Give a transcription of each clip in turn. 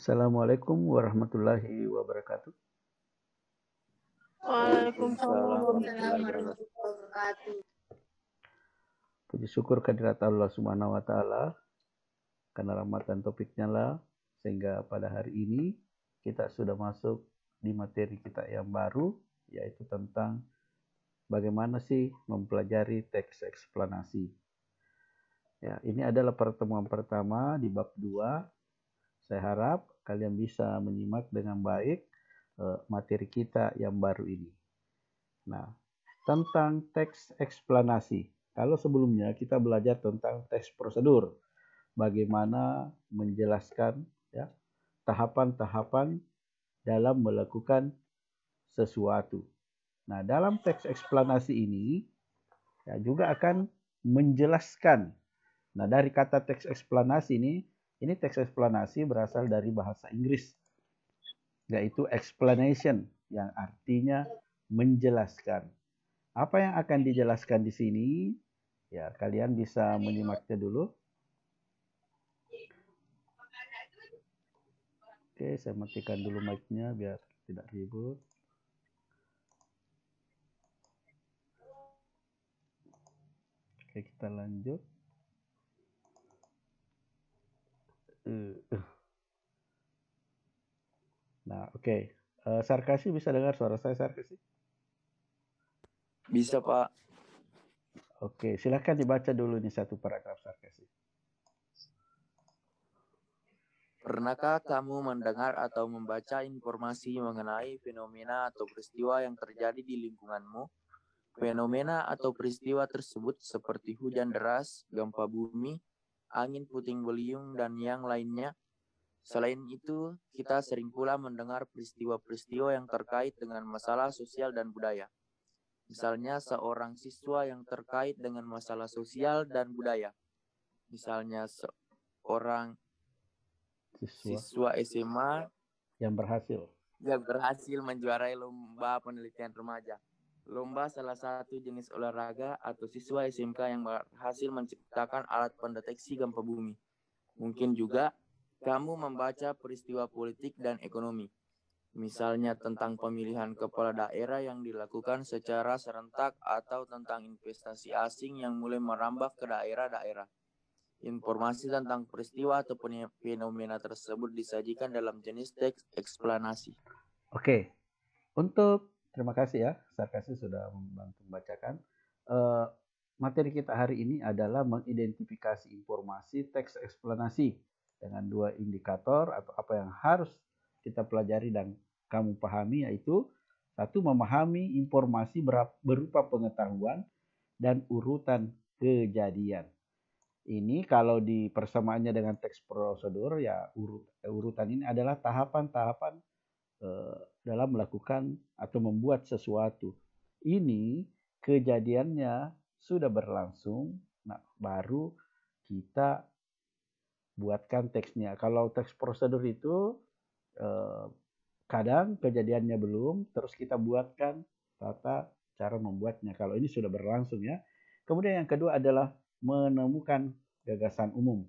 Assalamualaikum warahmatullahi wabarakatuh. Waalaikumsalam Waalaikumsalam warahmatullahi wabarakatuh. warahmatullahi wabarakatuh. Puji syukur kehadirat Allah Subhanahu wa taala karena rahmatan taufiknya lah sehingga pada hari ini kita sudah masuk di materi kita yang baru, yaitu tentang bagaimana sih mempelajari teks eksplanasi. Ya, ini adalah pertemuan pertama di bab 2. Saya harap kalian bisa menyimak dengan baik materi kita yang baru ini. Nah, tentang teks eksplanasi. Kalau sebelumnya kita belajar tentang teks prosedur, bagaimana menjelaskan ya tahapan-tahapan dalam melakukan sesuatu. Nah, dalam teks eksplanasi ini ya juga akan menjelaskan. Nah, dari kata teks eksplanasi ini teks eksplanasi berasal dari bahasa Inggris, yaitu explanation, yang artinya menjelaskan. Apa yang akan dijelaskan di sini? Ya, kalian bisa menyimaknya dulu. Oke, saya matikan dulu mic-nya biar tidak ribut. Oke, kita lanjut. Nah, oke. Sarkasi bisa dengar suara saya, Sarkasi? Bisa, Pak. Oke, silakan dibaca dulu nih satu paragraf, Sarkasi. Pernahkah kamu mendengar atau membaca informasi mengenai fenomena atau peristiwa yang terjadi di lingkunganmu? Fenomena atau peristiwa tersebut seperti hujan deras, gempa bumi, angin puting beliung, dan yang lainnya. Selain itu, kita sering pula mendengar peristiwa-peristiwa yang terkait dengan masalah sosial dan budaya. Misalnya seorang siswa yang terkait dengan masalah sosial dan budaya. Misalnya seorang siswa SMA yang berhasil menjuarai lomba penelitian remaja. Lomba salah satu jenis olahraga, atau siswa SMK yang berhasil menciptakan alat pendeteksi gempa bumi. Mungkin juga kamu membaca peristiwa politik dan ekonomi. Misalnya tentang pemilihan kepala daerah yang dilakukan secara serentak atau tentang investasi asing yang mulai merambah ke daerah-daerah. Informasi tentang peristiwa atau fenomena tersebut disajikan dalam jenis teks eksplanasi. Oke, terima kasih ya, Sarkasi sudah membantu membacakan. Materi kita hari ini adalah mengidentifikasi informasi teks eksplanasi dengan 2 indikator atau apa yang harus kita pelajari dan kamu pahami, yaitu 1, memahami informasi berupa pengetahuan dan urutan kejadian. Ini kalau di persamaannya dengan teks prosedur, ya urutan ini adalah tahapan-tahapan dalam melakukan atau membuat sesuatu. Ini kejadiannya sudah berlangsung, nah baru kita buatkan teksnya. Kalau teks prosedur itu kadang kejadiannya belum, terus kita buatkan tata cara membuatnya. Kalau ini sudah berlangsung ya. Kemudian yang kedua adalah menemukan gagasan umum.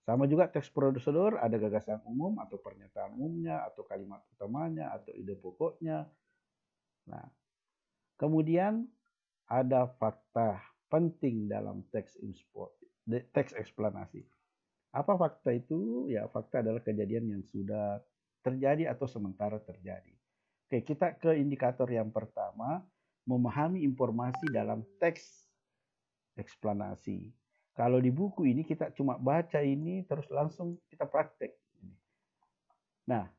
Sama juga teks prosedur, ada gagasan umum atau pernyataan umumnya, atau kalimat utamanya, atau ide pokoknya. Nah, kemudian ada fakta penting dalam teks eksplanasi. Apa fakta itu? Ya, fakta adalah kejadian yang sudah terjadi atau sementara terjadi. Oke, kita ke indikator yang pertama, memahami informasi dalam teks eksplanasi. Kalau di buku ini kita cuma baca ini terus langsung kita praktek. Nah,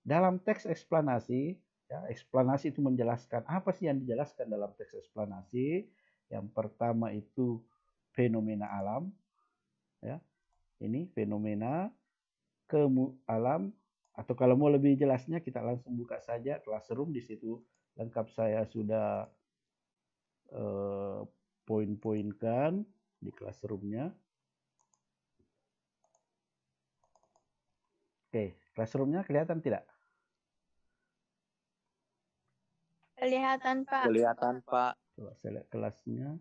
dalam teks eksplanasi, ya, eksplanasi itu menjelaskan apa sih yang dijelaskan dalam teks eksplanasi. Yang pertama itu fenomena alam, ya. Ini fenomena alam, atau kalau mau lebih jelasnya kita langsung buka saja Classroom, di situ lengkap saya sudah poin-poinkan di Classroom-nya. Oke, Classroom-nya kelihatan tidak? Kelihatan, Pak. Kelihatan, Pak. Coba saya lihat kelasnya.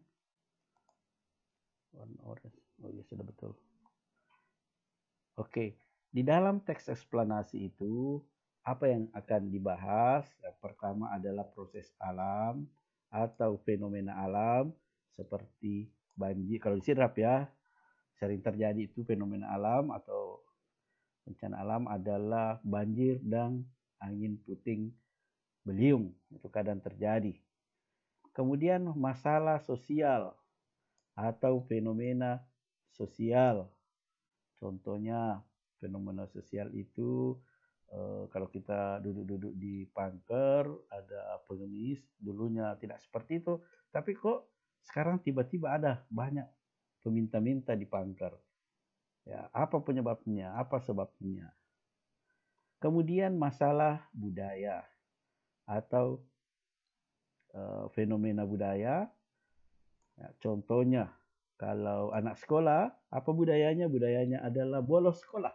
One orange. Oh iya, sudah betul. Oke, Di dalam teks eksplanasi itu, apa yang akan dibahas? Yang pertama adalah proses alam atau fenomena alam seperti banjir. Kalau disirap ya, sering terjadi itu fenomena alam atau bencana alam adalah banjir dan angin puting beliung. Itu kadang terjadi. Kemudian masalah sosial atau fenomena sosial. Contohnya fenomena sosial itu kalau kita duduk-duduk di bunker, ada pengemis, dulunya tidak seperti itu, tapi kok sekarang tiba-tiba ada banyak peminta-minta di bunker. Ya, apa penyebabnya? Apa sebabnya? Kemudian masalah budaya atau fenomena budaya. Ya, contohnya, kalau anak sekolah, apa budayanya? Budayanya adalah bolos sekolah.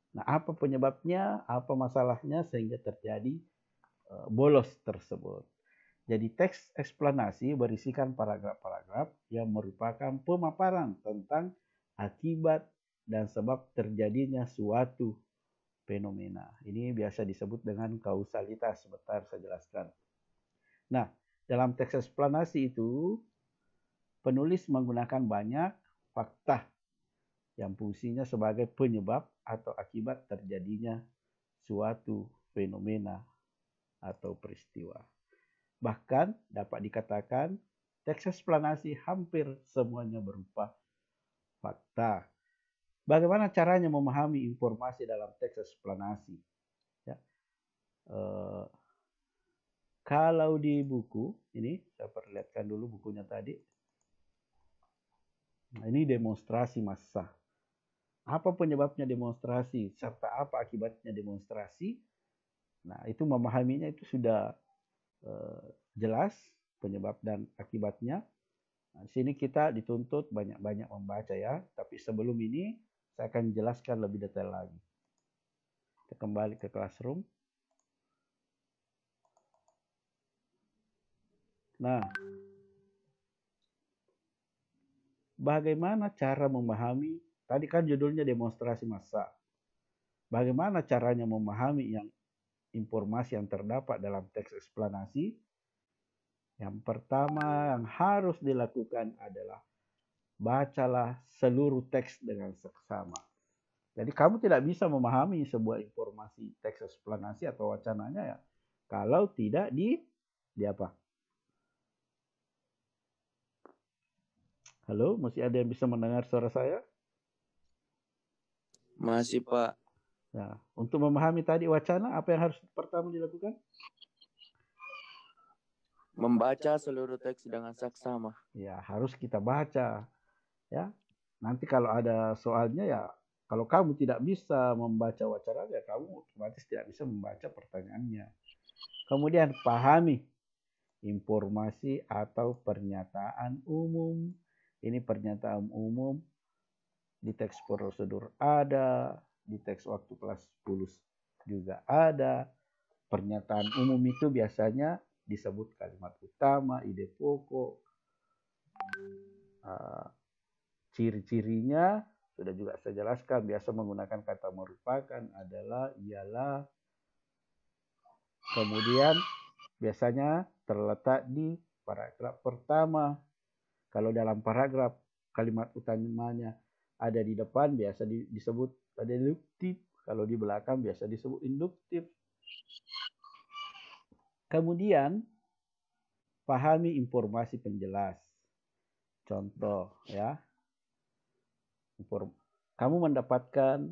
Nah, apa penyebabnya? Apa masalahnya sehingga terjadi bolos tersebut? Jadi teks eksplanasi berisikan paragraf-paragraf yang merupakan pemaparan tentang akibat dan sebab terjadinya suatu fenomena. Ini biasa disebut dengan kausalitas. Sebentar saya jelaskan. Nah, dalam teks eksplanasi itu, penulis menggunakan banyak fakta yang fungsinya sebagai penyebab atau akibat terjadinya suatu fenomena atau peristiwa. Bahkan dapat dikatakan teks eksplanasi hampir semuanya berupa fakta. Bagaimana caranya memahami informasi dalam teks eksplanasi? Ya. Kalau di buku, ini saya perlihatkan dulu bukunya tadi. Nah, ini demonstrasi massa. Apa penyebabnya demonstrasi serta apa akibatnya demonstrasi? Nah, itu memahaminya itu sudah jelas penyebab dan akibatnya. Nah, di sini kita dituntut banyak-banyak membaca ya. Tapi sebelum ini saya akan jelaskan lebih detail lagi. Kita kembali ke classroom. Nah, bagaimana cara memahami? Tadi kan judulnya demonstrasi massa. Bagaimana caranya memahami informasi yang terdapat dalam teks eksplanasi? Yang pertama yang harus dilakukan adalah bacalah seluruh teks dengan seksama. Jadi kamu tidak bisa memahami sebuah informasi teks eksplanasi atau wacananya ya kalau tidak di apa? Halo, masih ada yang bisa mendengar suara saya? Masih, Pak. Nah, untuk memahami tadi wacana, apa yang harus pertama dilakukan? Membaca seluruh teks dengan saksama. Ya, harus kita baca. Ya, nanti kalau ada soalnya ya, kalau kamu tidak bisa membaca wacana, ya kamu otomatis tidak bisa membaca pertanyaannya. Kemudian pahami informasi atau pernyataan umum. Ini pernyataan umum di teks prosedur ada, di teks waktu kelas 10 juga ada. Pernyataan umum itu biasanya disebut kalimat utama, ide pokok, ciri-cirinya sudah juga saya jelaskan. Biasa menggunakan kata merupakan, adalah, ialah. Kemudian biasanya terletak di paragraf pertama. Kalau dalam paragraf kalimat utamanya ada di depan biasa disebut deduktif. Kalau di belakang biasa disebut induktif. Kemudian pahami informasi penjelas. Contoh ya. Kamu mendapatkan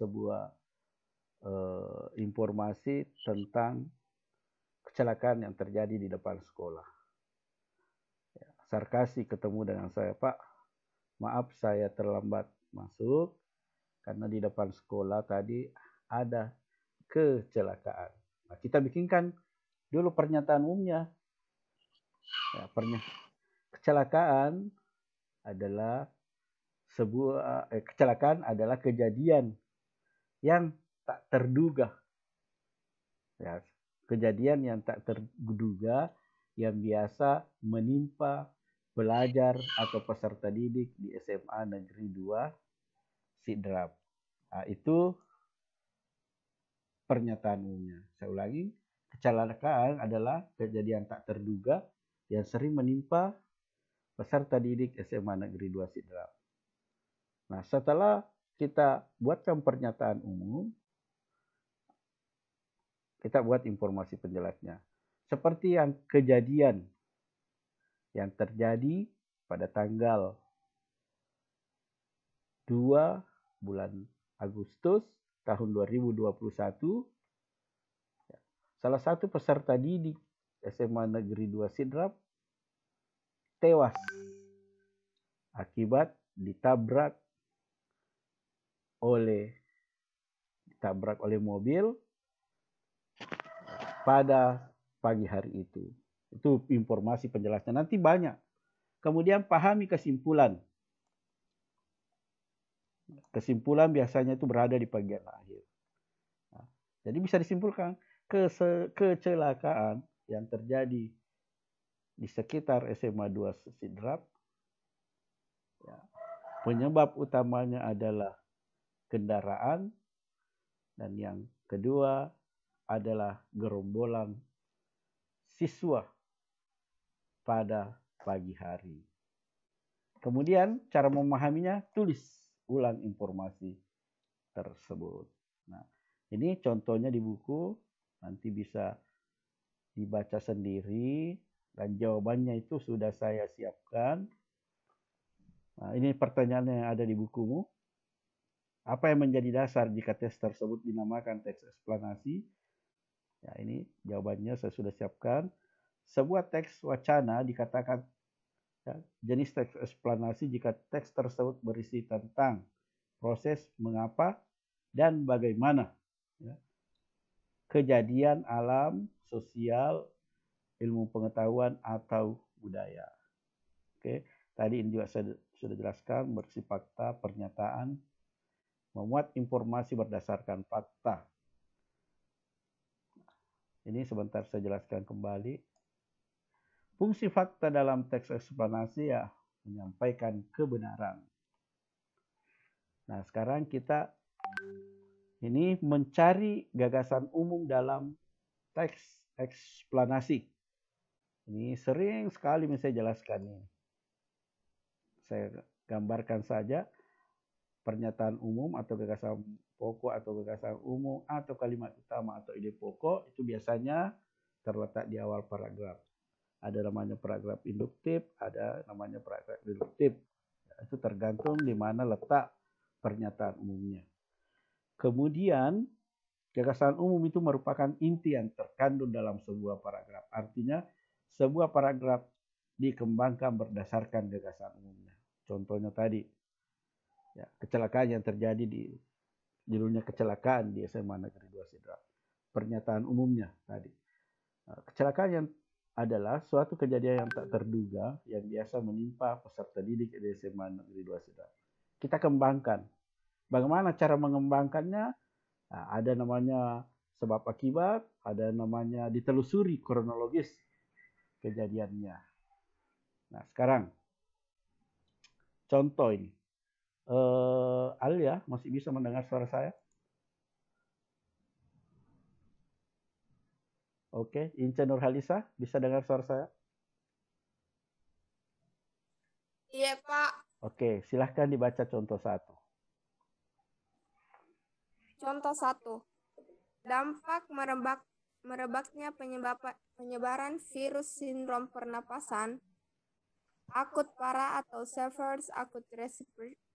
sebuah informasi tentang kecelakaan yang terjadi di depan sekolah. Ya, sarkasi ketemu dengan saya, Pak, maaf saya terlambat masuk karena di depan sekolah tadi ada kecelakaan. Nah, kita bikinkan dulu pernyataan umumnya. Ya, kecelakaan adalah kecelakaan adalah kejadian yang tak terduga. Ya, kejadian yang tak terduga yang biasa menimpa pelajar atau peserta didik di SMA Negeri 2 Sidrap. Nah, itu pernyataan umumnya. Saya ulangi, kecelakaan adalah kejadian tak terduga yang sering menimpa peserta didik SMA Negeri 2 Sidrap. Nah, setelah kita buatkan pernyataan umum, kita buat informasi penjelasnya. Seperti yang kejadian yang terjadi pada tanggal 2 bulan Agustus tahun 2021, salah satu peserta didik SMA Negeri 2 Sidrap tewas akibat ditabrak oleh mobil pada pagi hari itu. Itu informasi penjelasnya. Nanti banyak. Kemudian pahami kesimpulan. Kesimpulan biasanya itu berada di bagian akhir. Nah, jadi bisa disimpulkan kecelakaan yang terjadi di sekitar SMA 2 Sidrap, ya, penyebab utamanya adalah kendaraan, dan yang kedua adalah gerombolan siswa pada pagi hari. Kemudian cara memahaminya, tulis ulang informasi tersebut. Nah, ini contohnya di buku, nanti bisa dibaca sendiri, dan jawabannya itu sudah saya siapkan. Nah, ini pertanyaan yang ada di bukumu. Apa yang menjadi dasar jika tes tersebut dinamakan teks eksplanasi? Ya, ini jawabannya saya sudah siapkan. Sebuah teks wacana dikatakan, ya, jenis teks eksplanasi jika teks tersebut berisi tentang proses mengapa dan bagaimana, ya, kejadian alam, sosial, ilmu pengetahuan, atau budaya. Oke, tadi ini juga saya sudah jelaskan, berisi fakta, pernyataan, memuat informasi berdasarkan fakta. Ini sebentar saya jelaskan kembali. Fungsi fakta dalam teks eksplanasi, ya, menyampaikan kebenaran. Nah, sekarang kita ini mencari gagasan umum dalam teks eksplanasi. Ini sering sekali saya jelaskan ini. Saya gambarkan saja pernyataan umum atau gagasan pokok atau gagasan umum atau kalimat utama atau ide pokok itu biasanya terletak di awal paragraf. Ada namanya paragraf induktif, ada namanya paragraf deduktif. Itu tergantung di mana letak pernyataan umumnya. Kemudian gagasan umum itu merupakan inti yang terkandung dalam sebuah paragraf. Artinya sebuah paragraf dikembangkan berdasarkan gagasan umumnya. Contohnya tadi, ya, kecelakaan yang terjadi judulnya kecelakaan di SMA Negeri 2 Sidrap. Pernyataan umumnya tadi. Kecelakaan yang adalah suatu kejadian yang tak terduga yang biasa menimpa peserta didik di SMA Negeri 2 Sidrap. Kita kembangkan. Bagaimana cara mengembangkannya? Nah, ada namanya sebab akibat, ada namanya ditelusuri kronologis kejadiannya. Nah, sekarang contoh ini. Alia masih bisa mendengar suara saya? Oke, Inca Nurhalisa bisa dengar suara saya? Iya, Pak. Oke, silahkan dibaca contoh 1. Contoh 1. Dampak merebaknya penyebaran virus sindrom pernapasan akut parah atau Severe Acute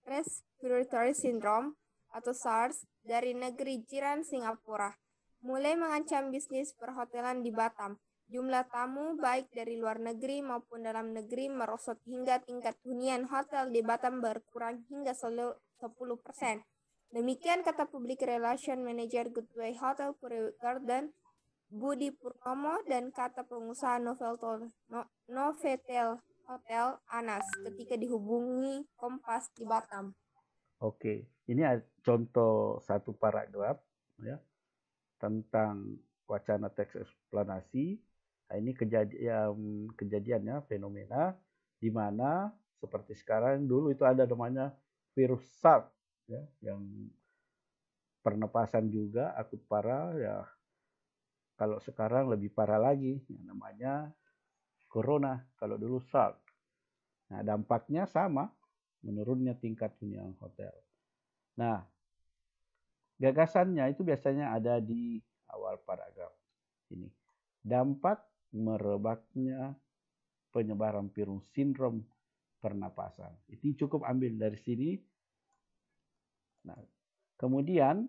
Respiratory Syndrome atau SARS dari negeri jiran Singapura mulai mengancam bisnis perhotelan di Batam. Jumlah tamu baik dari luar negeri maupun dalam negeri merosot hingga tingkat hunian hotel di Batam berkurang hingga 10%. Demikian kata Public Relation Manager Goodway Hotel Puri Garden Budi Purnomo dan kata pengusaha Novotel Hotel Anas ketika dihubungi Kompas di Batam. Oke, ini contoh satu paragraf, ya, tentang wacana teks eksplanasi. Nah, ini kejadiannya fenomena di mana seperti sekarang, dulu itu ada namanya virus SARS, ya, yang pernapasan juga akut parah ya. Kalau sekarang lebih parah lagi, yang namanya corona. Kalau dulu SARS. Nah, dampaknya sama, menurunnya tingkat hunian hotel. Nah, gagasannya itu biasanya ada di awal paragraf ini. Dampak merebaknya penyebaran virus sindrom pernapasan. Itu cukup ambil dari sini. Nah, kemudian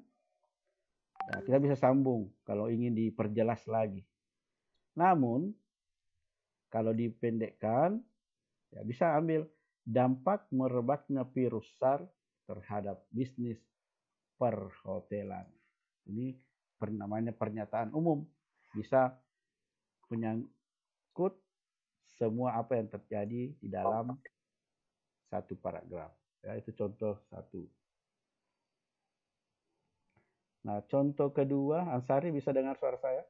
nah, kita bisa sambung kalau ingin diperjelas lagi. Namun, kalau dipendekkan, ya bisa ambil dampak merebaknya virus SARS terhadap bisnis perhotelan. Ini namanya pernyataan umum. Bisa menyangkut semua apa yang terjadi di dalam satu paragraf. Ya, itu contoh satu. Nah, contoh kedua, Ansari bisa dengar suara saya?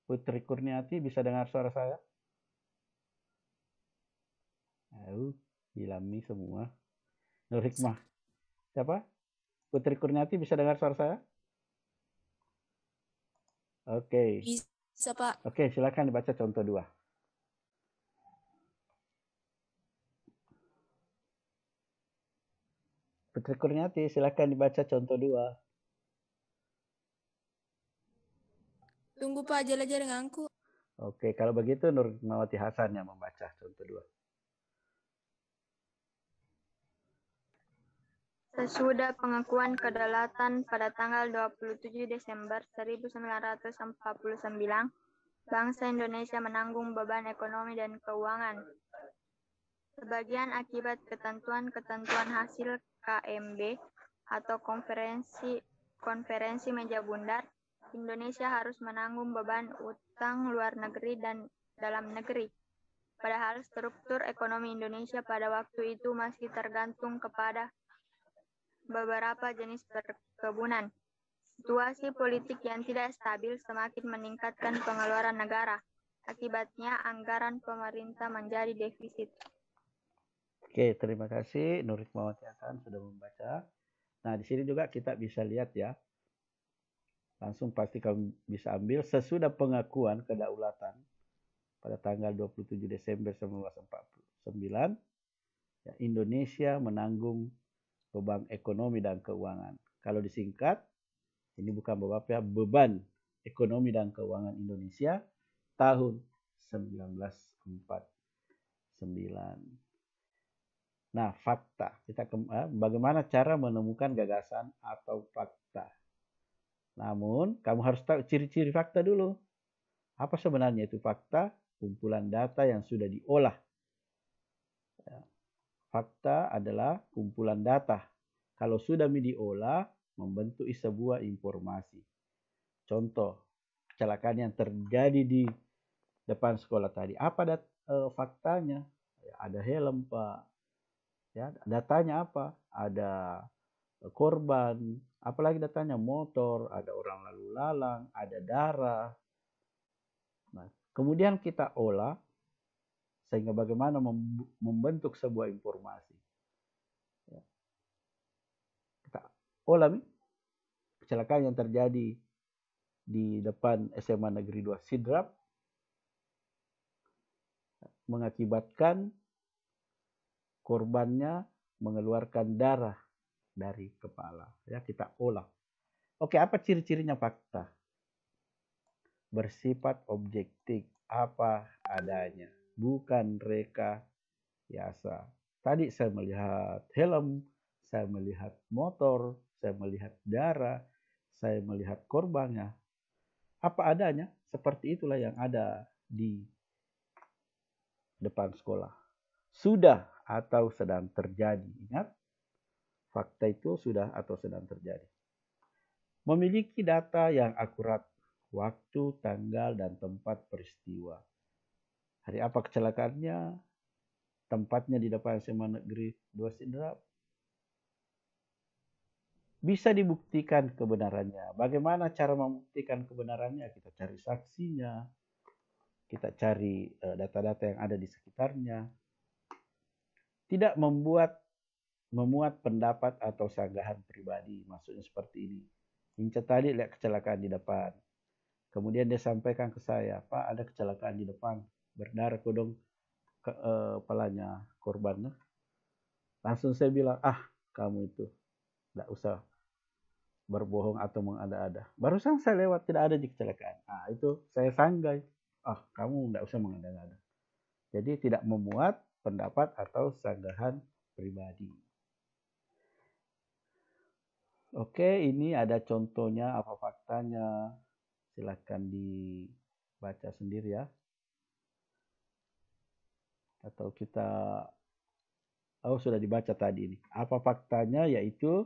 Putri Kurniati bisa dengar suara saya? Hilami semua. Nur Hikmah. Siapa? Putri Kurniati bisa dengar suara saya? Oke. Bisa, Pak. Oke, silakan dibaca contoh 2. Putri Kurniati, silakan dibaca contoh 2. Tunggu Pak, jelajah denganku. Oke, kalau begitu Nur Hikmawati Hasan yang membaca contoh 2. Sesudah pengakuan kedaulatan pada tanggal 27 Desember 1949, bangsa Indonesia menanggung beban ekonomi dan keuangan. Sebagian akibat ketentuan-ketentuan hasil KMB atau konferensi meja bundar, Indonesia harus menanggung beban utang luar negeri dan dalam negeri. Padahal struktur ekonomi Indonesia pada waktu itu masih tergantung kepada beberapa jenis perkebunan. Situasi politik yang tidak stabil semakin meningkatkan pengeluaran negara. Akibatnya anggaran pemerintah menjadi defisit. Oke, terima kasih Nur Hikmawati Hasan sudah membaca. Nah, di sini juga kita bisa lihat ya. Langsung pasti kamu bisa ambil sesudah pengakuan kedaulatan pada tanggal 27 Desember 1949, ya, Indonesia menanggung beban ekonomi dan keuangan. Kalau disingkat, ini bukan beban ekonomi dan keuangan Indonesia tahun 1949. Nah, fakta. Bagaimana cara menemukan gagasan atau fakta. Namun, kamu harus tahu ciri-ciri fakta dulu. Apa sebenarnya itu fakta? Kumpulan data yang sudah diolah. Fakta adalah kumpulan data. Kalau sudah diolah, membentuk sebuah informasi. Contoh, kecelakaan yang terjadi di depan sekolah tadi. Apa faktanya? Ya, ada helm, Pak. Ya, datanya apa? Ada korban, apalagi datanya motor, ada orang lalu lalang, ada darah. Nah, kemudian kita olah sehingga bagaimana membentuk sebuah informasi. Ya. Kita olah kecelakaan yang terjadi di depan SMA Negeri 2 Sidrap mengakibatkan korbannya mengeluarkan darah dari kepala. Ya, kita olah. Oke, apa ciri-cirinya fakta? Bersifat objektif, apa adanya, bukan rekayasa. Tadi saya melihat helm, saya melihat motor, saya melihat darah, saya melihat korbannya. Apa adanya, seperti itulah yang ada di depan sekolah. Sudah atau sedang terjadi. Ingat, fakta itu sudah atau sedang terjadi. Memiliki data yang akurat, waktu, tanggal, dan tempat peristiwa. Hari apa kecelakaannya, tempatnya di depan SMA Negeri 2 Sidrap. Bisa dibuktikan kebenarannya. Bagaimana cara membuktikan kebenarannya? Kita cari saksinya, kita cari data-data yang ada di sekitarnya. Tidak membuat memuat pendapat atau sanggahan pribadi. Maksudnya seperti ini. Inca tadi lihat kecelakaan di depan. Kemudian dia sampaikan ke saya, Pak, ada kecelakaan di depan. Berdarah kodong kepalanya korbannya. Langsung saya bilang, kamu itu tidak usah berbohong atau mengada-ada. Barusan saya lewat, tidak ada di kecelakaan. Itu saya sanggai. Kamu tidak usah mengada-ada. Jadi tidak memuat pendapat atau sanggahan pribadi. Oke, ini ada contohnya, apa faktanya. Silakan dibaca sendiri ya. Atau kita, sudah dibaca tadi ini. Apa faktanya, yaitu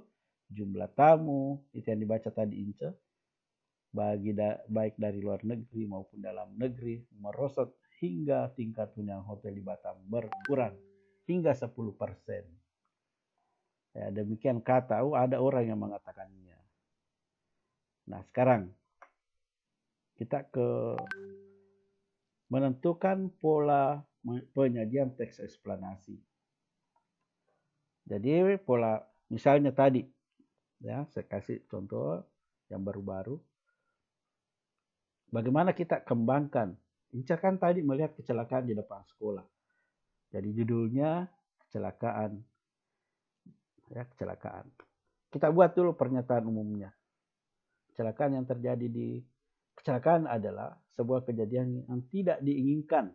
jumlah tamu, itu yang dibaca tadi Ince, baik dari luar negeri maupun dalam negeri, merosot hingga tingkat hunian hotel di Batam berkurang hingga 10%. Ya, demikian kata, ada orang yang mengatakannya. Nah, sekarang kita menentukan pola penyajian teks eksplanasi. Jadi pola, misalnya tadi, ya saya kasih contoh yang baru-baru. Bagaimana kita kembangkan? Inca kan tadi melihat kecelakaan di depan sekolah. Jadi judulnya kecelakaan. Ya, kecelakaan. Kita buat dulu pernyataan umumnya. Kecelakaan adalah sebuah kejadian yang tidak diinginkan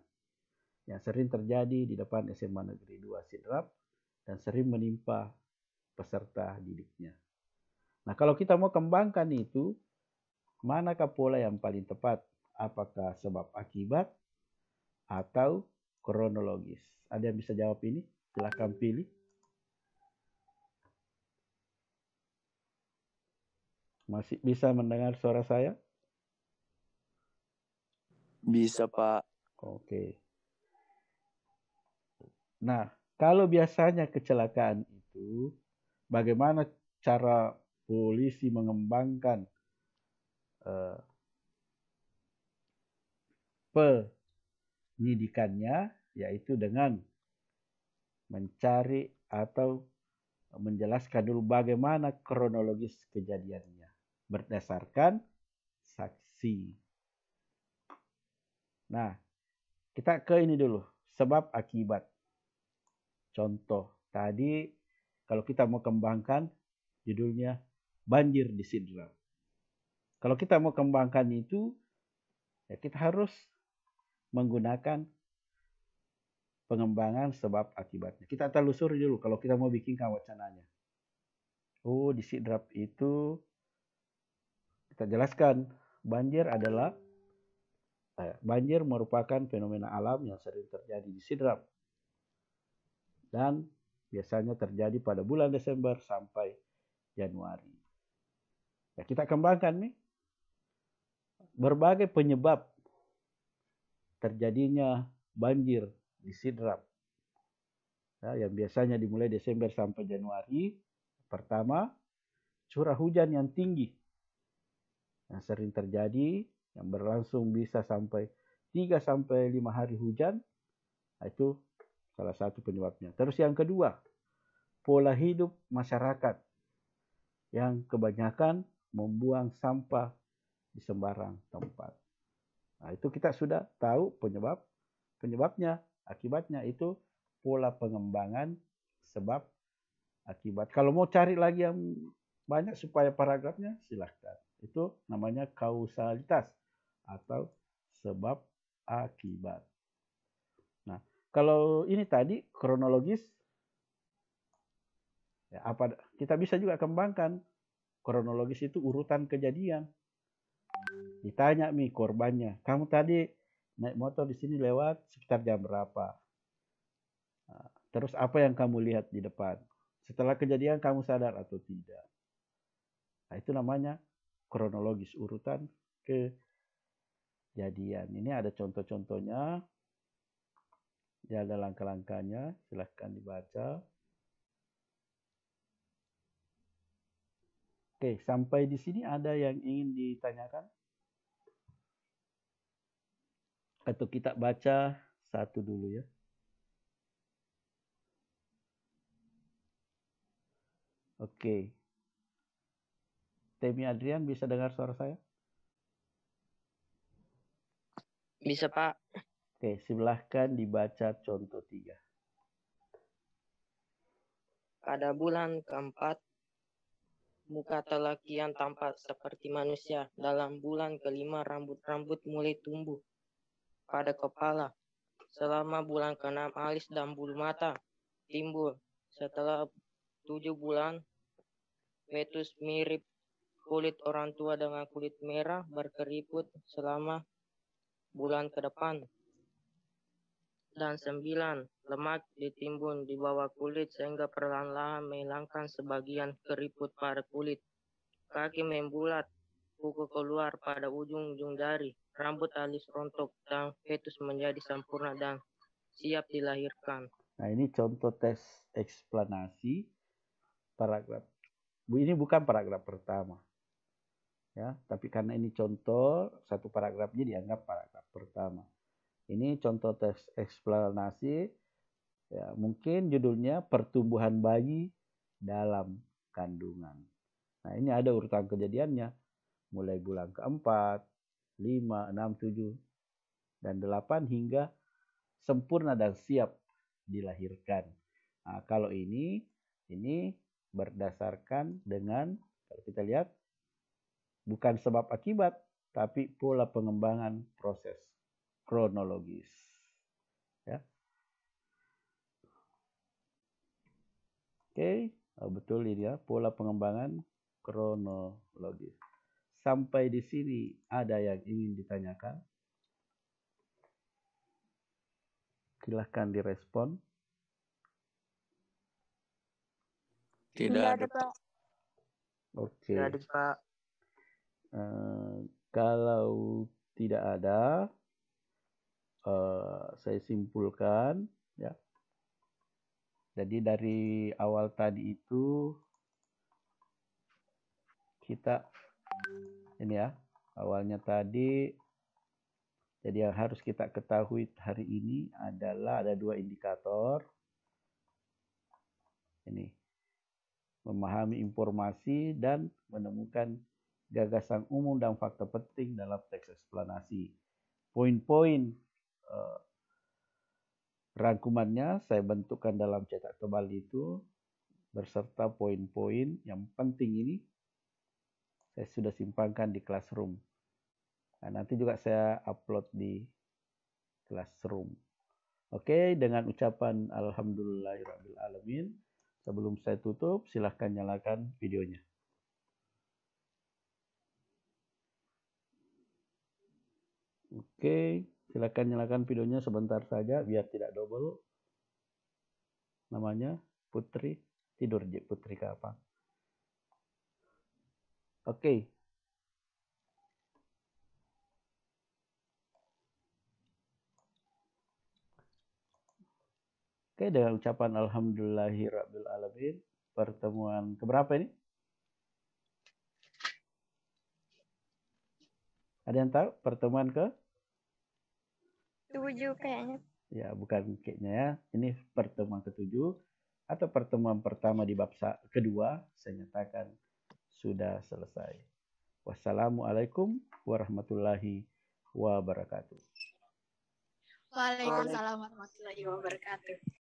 yang sering terjadi di depan SMA Negeri 2 Sidrap dan sering menimpa peserta didiknya. Nah, kalau kita mau kembangkan itu, manakah pola yang paling tepat? Apakah sebab akibat atau kronologis? Ada yang bisa jawab ini? Silahkan pilih. Masih bisa mendengar suara saya? Bisa, Pak. Oke. Nah, kalau biasanya kecelakaan itu, bagaimana cara polisi mengembangkan penyidikannya, yaitu dengan mencari atau menjelaskan dulu bagaimana kronologis kejadiannya berdasarkan saksi. Nah, kita ke ini dulu, sebab akibat. Contoh, tadi kalau kita mau kembangkan judulnya banjir di Sidrap. Kalau kita mau kembangkan itu, ya kita harus menggunakan pengembangan sebab akibatnya. Kita telusuri dulu kalau kita mau bikin wacananya. Di Sidrap itu kita jelaskan banjir merupakan fenomena alam yang sering terjadi di Sidrap. Dan biasanya terjadi pada bulan Desember sampai Januari. Ya, kita kembangkan nih berbagai penyebab terjadinya banjir di Sidrap. Ya, yang biasanya dimulai Desember sampai Januari. Pertama, curah hujan yang tinggi yang sering terjadi, yang berlangsung bisa sampai 3-5 hari hujan. Itu salah satu penyebabnya. Terus yang kedua, pola hidup masyarakat yang kebanyakan membuang sampah di sembarang tempat. Nah, itu kita sudah tahu penyebabnya, akibatnya itu pola pengembangan sebab akibat. Kalau mau cari lagi yang banyak supaya paragrafnya, silahkan. Itu namanya kausalitas atau sebab akibat. Nah, kalau ini tadi kronologis, ya kita bisa juga kembangkan. Kronologis itu urutan kejadian. Ditanya korbannya, kamu tadi naik motor di sini lewat sekitar jam berapa? Nah, terus apa yang kamu lihat di depan? Setelah kejadian kamu sadar atau tidak? Nah, itu namanya kronologis, urutan kejadian. Ini ada contoh-contohnya. Ya, ada langkah-langkahnya, silahkan dibaca. Oke, sampai di sini ada yang ingin ditanyakan? Atau kita baca satu dulu ya. Oke. Temi Adrian bisa dengar suara saya? Bisa, Pak. Oke, silahkan dibaca contoh 3. Pada bulan keempat, muka laki-laki tampak seperti manusia. Dalam bulan kelima, rambut-rambut mulai tumbuh pada kepala. Selama bulan ke-6, alis dan bulu mata timbul. Setelah 7 bulan, fetus mirip kulit orang tua dengan kulit merah berkeriput selama bulan ke depan. Dan 9, lemak ditimbun di bawah kulit sehingga perlahan-lahan menghilangkan sebagian keriput pada kulit. Kaki membulat, kuku keluar pada ujung-ujung jari, rambut halus rontok, dan fetus menjadi sempurna dan siap dilahirkan. Nah, ini contoh tes eksplanasi paragraf. Ini bukan paragraf pertama. Ya, tapi karena ini contoh, satu paragrafnya dianggap paragraf pertama. Ini contoh tes eksplanasi, ya, mungkin judulnya pertumbuhan bayi dalam kandungan. Nah, ini ada urutan kejadiannya, mulai bulan keempat, 5, 6, 7, dan 8 hingga sempurna dan siap dilahirkan. Nah, kalau ini berdasarkan dengan, kalau kita lihat, bukan sebab akibat, tapi pola pengembangan proses kronologis. Ya. Oke, betul ini ya, pola pengembangan kronologis. Sampai di sini ada yang ingin ditanyakan? Silahkan direspon. Tidak ada, Pak. Oke. Tidak ada, Pak. Kalau tidak ada, saya simpulkan ya. Jadi dari awal tadi itu kita ini ya, awalnya tadi, jadi yang harus kita ketahui hari ini adalah ada 2 indikator. Ini, memahami informasi dan menemukan gagasan umum dan fakta penting dalam teks eksplanasi. Poin-poin rangkumannya saya bentukkan dalam cetak tebal itu, berserta poin-poin yang penting ini saya sudah simpankan di Classroom. Nah, nanti juga saya upload di Classroom. Oke, dengan ucapan alhamdulillahirrahmanirrahim, sebelum saya tutup, silahkan nyalakan videonya. Oke, silakan nyalakan videonya sebentar saja biar tidak double. Namanya Putri, tidur Putri kapan? Oke. Oke, dengan ucapan alhamdulillahirrahmanirrahim, pertemuan keberapa ini? Ada yang tahu pertemuan ke? 7 kayaknya. Ya, bukan kayaknya ya. Ini pertemuan ke-7 atau pertemuan pertama di bab kedua, saya nyatakan sudah selesai. Wassalamualaikum warahmatullahi wabarakatuh. Waalaikumsalam warahmatullahi wabarakatuh.